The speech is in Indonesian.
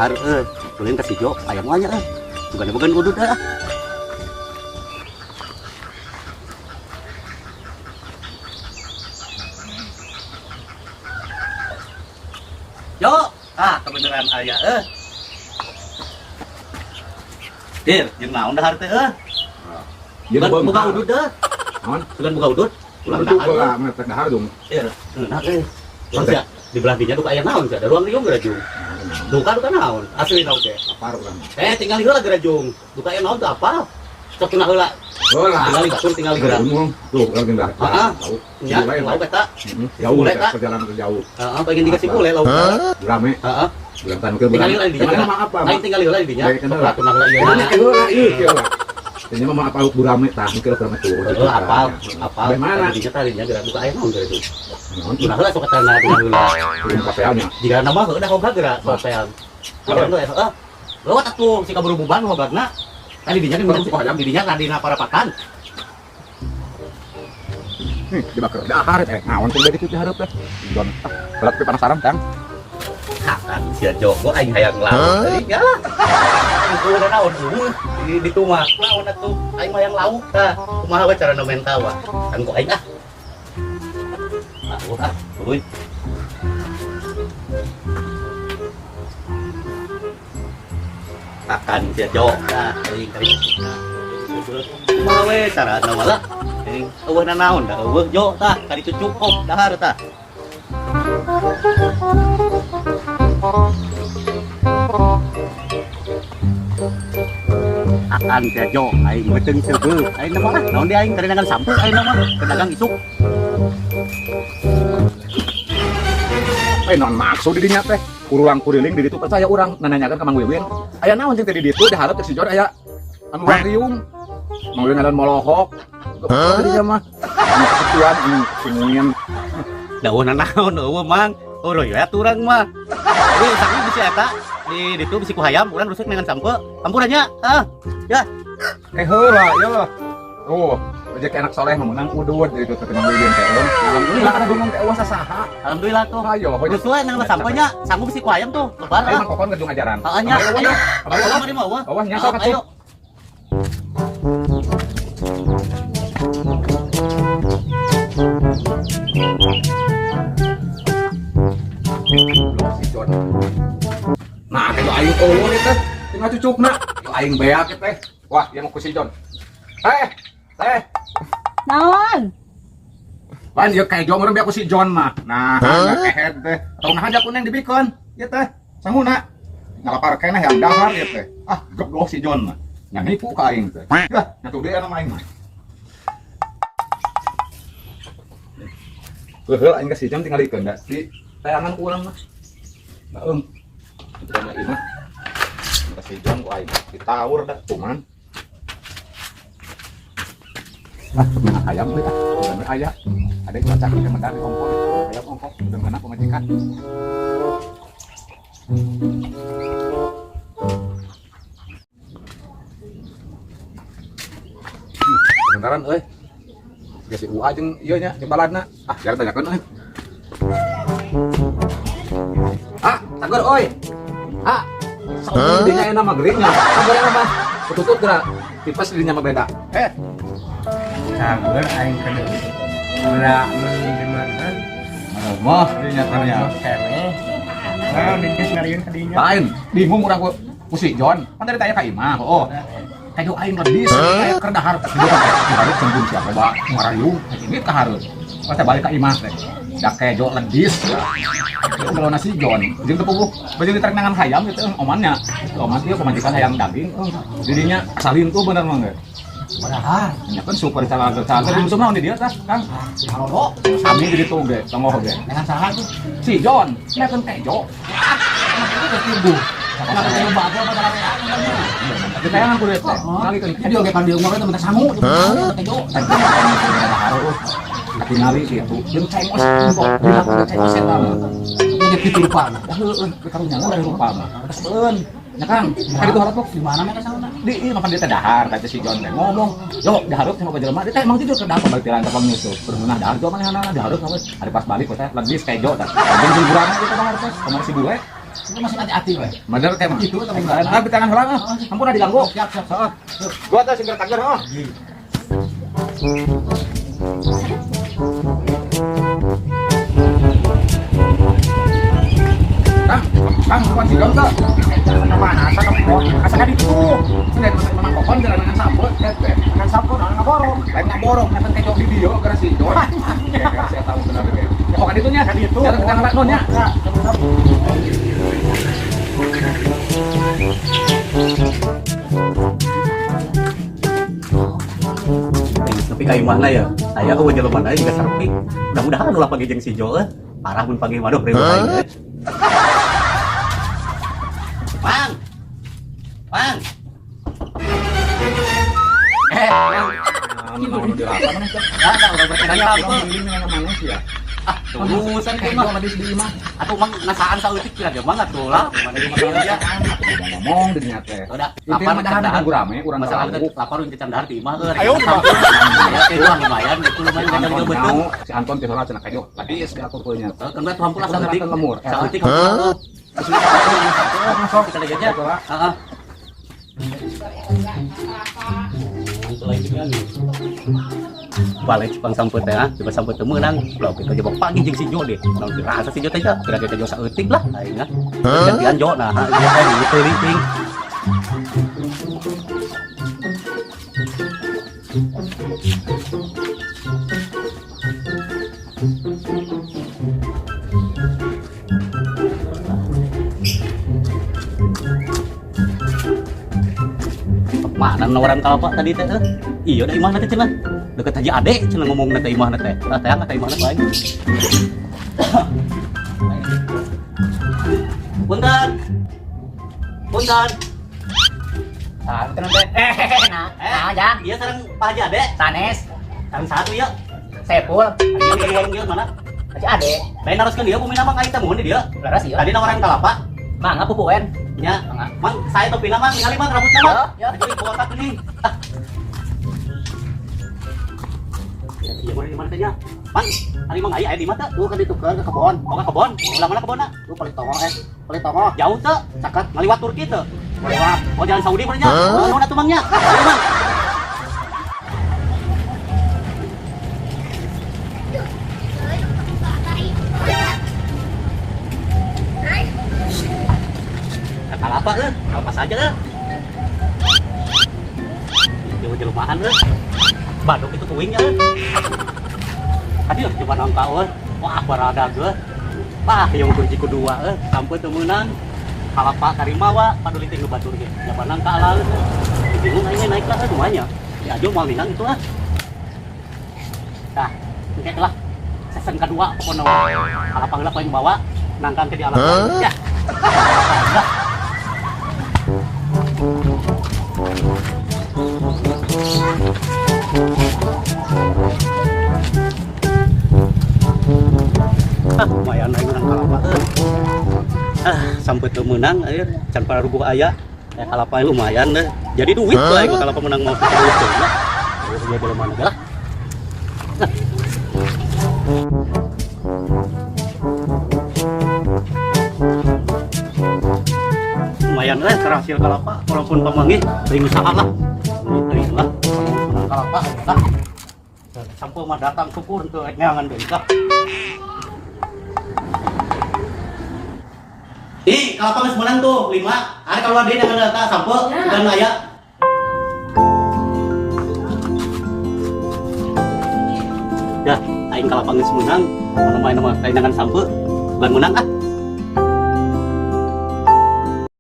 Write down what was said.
dahar ulin ka si Jo aya moal nya bukan udut Jo kebenaran aya Dir, jeung naon dahar teh buka udut naon bukan buka udut ulang dahar mepet dahar dong Maksudnya di belah dinya duka aya naon sia, da ruang liung geura jung. Duka naon, asli naon teh. apa urang Tinggal heula geura jung. Duka aya naon teh apa? Sok tuna heula. Tinggal batur tinggal geura. tuh urang jeung dahar Heeh. Nya, lauk eta. jauh perjalanan jauh Heeh, pengen dikasih bule lauk. rame Heeh. bulan tahun ke Tinggal bulan heula di dinya. emang apa Lain tinggal heula di dinya. Baik, kenal. Sok tuna heula ieu. ini mah apa lauk burame tah mungkin urang tuh Apal. bagaimana Di dinya tah dinya geura duka aya naon geura jung. naon Tuna heula sok tana tinggal heula. kapealnya Jika nama udah hoga geura sopean. Kalau itu heeh. Lewat atuh si kaburu buban hogagna. Tadi dinya kan di dinya kadina parapakan. di bakar dahar naon teh dari itu hareup teh don berat pe penasaran tang Kan sia Joko aing hayang lauk tadi ya. Itu udah naon di tumah. Naon atuh aing mah hayang lauk tah. Kumaha we cara mental wah. Kan kok aing Uy. Akan sia Joko tah aing kari. Kumaha we cara malah aing eueuh naon da eueuh Jo tah kari cukup dahar tah. Akan teh Jo aing beuteung seubeuh aing mah naon di aing karenangan sampu aing mah pedagang isuk non maksud di dinya teh urulang kuriling di ditu percaya urang nananyakeun ka Mang Wiwin aya naon jeung teh di ditu diharap teh si Jor aya anu riung Mang Wiwin ngaran molohok di dinya mah anu ketuan anu singungin daun naon eueuh mang oroy ya turang mah ieu sangi bisi eta di ditu bisi ku hayam urang rusuk dengan sampe ampurannya ya heula ya oh rezeki anak soleh meunang udud dari itu teh Mang Wiwin teh alhamdulillah kana gunung teh eueuh sasaha alhamdulillah tuh ayo geus we nang sampenya sanggup bisi ku hayam tuh lebar ayo kokon gedung ajaran nya ayo ayo mari mah bawah nya sok ayo si Jon. Nah, kayak aing ulun teh, tinggal cucukna. Aing beak teh. Wah, yang ku si Jon. Teh. Naon? Pan ieu kayak Jo meureun beak ku si Jon mah. Nah, kehet teh. Tong nah aja kuneng dibikon. Ieu teh. Sanguna. Ngalapar keneh yang dahar ieu teh. Geblok si Jon mah. Nya nipu ka aing teh. Dah, nya tuh deui anu aing mah. Heuh, aing ka si Jon tinggal dikeun da. Di tayangan urang mah. Itu mah imah. Kasih Jon ku aing ditawur dah cuman. Mana ayam teh udah aya. Ada yang cacak di medar di ongkol. Ayam ongkol udah mana pemajikan. Beneran euy. Geus si Ua jeung ieu nya di baladna. Jangan tanyakeun euy. Sabar oi. Sabar dinya enak mah gerinya. Sabar enak mah. Tutup geura. Tipes dinya mah beda. Sabar aing kana. Ora di mana? Mah dinya tanya. Keneh. Nah, dinya nariun ka dinya. Lain, bingung urang ku si Jon. Kan dari tanya ka Imah. Oh. Kayak aing lebih kayak keur dahar. Harus sembun siapa ba marayung. Ini ka hareup. Pas balik ka Imah teh. Dak kejo ledis. Kalau nasi Jon, jeung teu puguh, bajeng ditarik nangan hayam gitu omannya. Oman ieu pemajikan hayam daging. Didinya salin tuh bener mah geus. Padahal Nya kan super salah di musuh naon di dieu tah, Kang? halo Sami di ditu ge, tonggoh ge. dengan saha tuh Si Jon, nya kan kejo. itu tibu karena ada bago apa dalam Di tayangan kulit teh. Kali kan dia oke kan dia ngomong itu minta sangu kejo tapi nari gitu. Jeung cengos empok, dilakukan cengos eta mah. ini pipirupan Dah heueuh, karunya dari rupa mah. Kespeun. Nya Kang, ka ditu hareup di mana mereka sana di ieu makan dia teh dahar kata si Jon teh ngomong yo dihareup sama jelema dia teh emang tidur ke dahar balik tiran tepang nyusup berenah dahar jo manehna dihareup sampai hari pas balik teh lebih kejo teh jeung hiburan kita dahar teh kamar si bule Lu masih hati-hati we. Bener teh mah. Itu tapi enggak. Tapi tangan heula ah. Ampun udah diganggu. Siap. Heeh. Gua teh sing kager heeh. Kang, bukan si Gangga. Mana asa kepon? Asa kan itu. Ini memang kokon jalan dengan samput, dengan samput, ngaborong. Lain ngaborong, nanti kejok di dia karena si Jon. Saya tahu benar ya. Oh kan itunya, kan itu. Jangan kita ngelak nonnya. Tapi kayak mana ya? Saya ke wajar mana juga serpi. Mudah-mudahan ulah pagi jeung si Jo parah pun pagi waduh rewel aing. Bang. Bang. Udah berkenanya apa? Ah, tulusan kayak mah habis di imah. Atuh mang ngasaan saeutik kira dia mah atuh lah. Mana di mana dia. Ngomong di nya teh. Udah, Lapar mah dah rame urang masalah lapar untuk candahar di imah euy. Ayo, ya teh lumayan itu lumayan Anton jaga betul. si Anton teh soalnya cenah kayo. Tadi geus diatur teh nya. Kan berarti hampura saeutik lemur. Saeutik. Masuk kita lihat aja. Heeh. Balik Cipang samput teh coba samput teu meunang blok kita jebak pagi jeung si Jo deh naon dirasa si Jo teh kira-kira Jo saeutik lah aing mah gantian Jo nah dia teh di teuing ting mana nawaran kalapa tadi teh iya da imah teh cenah deket Haji Ade cenah ngomong teh imah teh teh angkat imah teh punten punten Tenang teh. Nah, Jang. iya sareng Pak Haji Ade Sanes, sareng satu ya Sepul, iya di warung dia mana Haji Ade. lain haruskeun dia bumi nama ka teh mun di dia Laras ieu. tadi nawaran kalapa Mangga pupuen. nya mang saya topina mang ningali mang rambutna mang Ya. jadi bawa ka geuning iya mana di mana teh nya mang ari mang aya di mana tuh kan ditukeun ke kebon oh ke kebon ulah mana kebonna tuh paling tongo jauh teh caket ngaliwat Turki teh lewat oh jalan Saudi mana nya nuhun atuh mangnya ayo mang kalapa kalapa saja jauh-jauhan baduk itu tuwingnya tadi harus coba nangka wah barada wah yang kunci kedua sampai temenang kalapa karimawa paduli tinggal batur ge nyoba nangka ala bingung aja naik lah semuanya ya aja mau minang itu lah nah oke lah season kedua pokoknya kalapa ngelak paling bawa nangkang ke di alam ya lumayan aing menang kalapa sampai teu meunang aya can para rubuh aya kalapa lumayan deh jadi duit tuh aing kalapa menang mau ke duit teh ya belum mana lah lumayan kerhasil kalapa walaupun pamanggih teuing usaha lah teuing lah menang kalapa lah sampai mah datang syukur teu nyangan deui tah ih kalapa geus menang tuh 5 ada kalau dia dengan data sampai dan aya ya aing kalapa geus menang mana main nama kainangan sampai ban menang